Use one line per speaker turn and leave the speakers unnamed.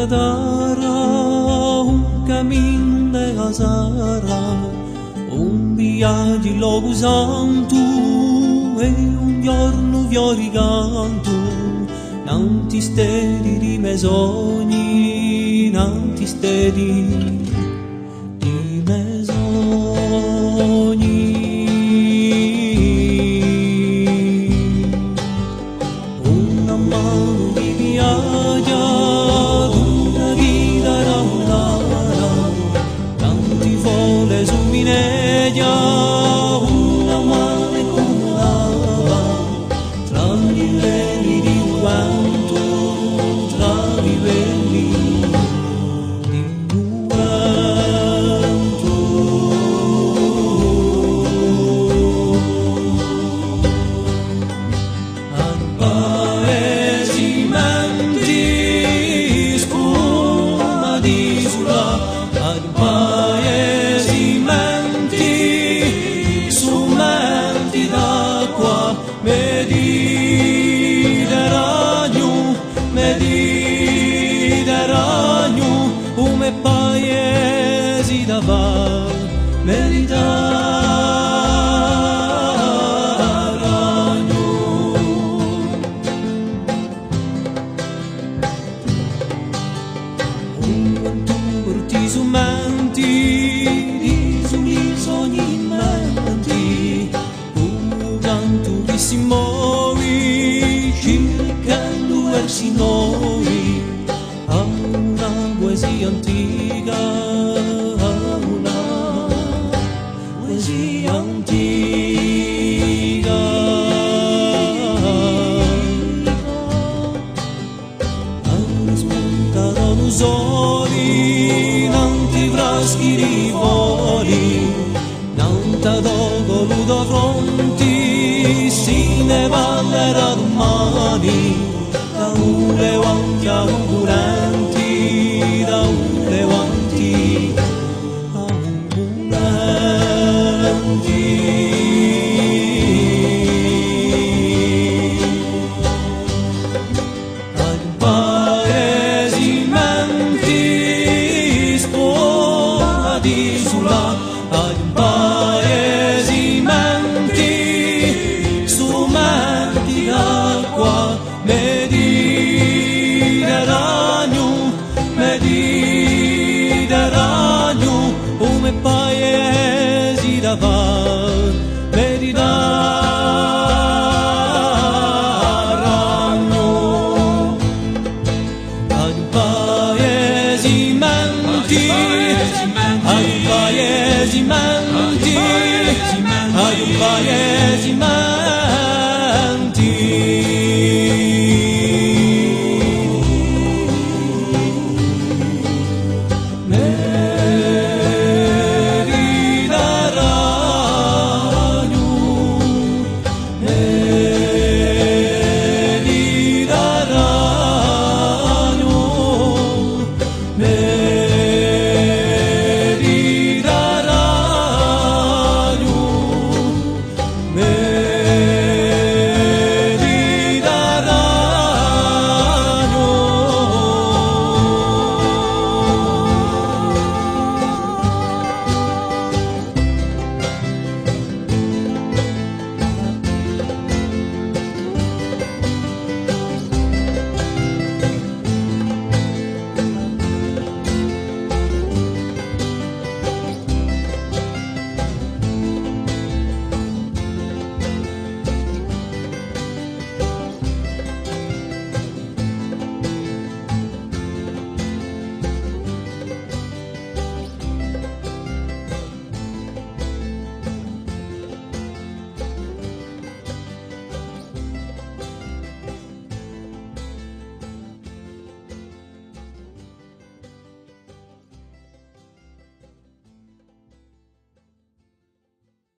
darà un cammin de casara, un viaggio in luogo santo e un giorno fiori canto, non ti stedi di me sogni, non ti stedi di me sogni. Una mano di viaggio, una chitarra un'ara, tanti fole su mineggia, una mano come lava, tra livelli di quanto, tra livelli di quanto. Al paesimenti spuma di sulla, al paesimenti sumenti d'acqua, Mediterraneo, come paesi da val, Mediterraneo. Quanto porti sumenti, risumi sogni in menti, un canto che si muove, cercando versi noi, a una poesia antica, a una poesia antica. Hanno spuntato i soli, tanti fraschi di voli, tanta voluta fronti, si ne parlerà domani, da ure avanti a concurrenti, da ure avanti a concurrenti. Al paesimenti spomati sulla, al paesimenti sumenti d'acqua, Mediterraneo, Mediterraneo, come paesi da val, Mediterraneo. Al paesimenti, al paesimenti, al paesimenti.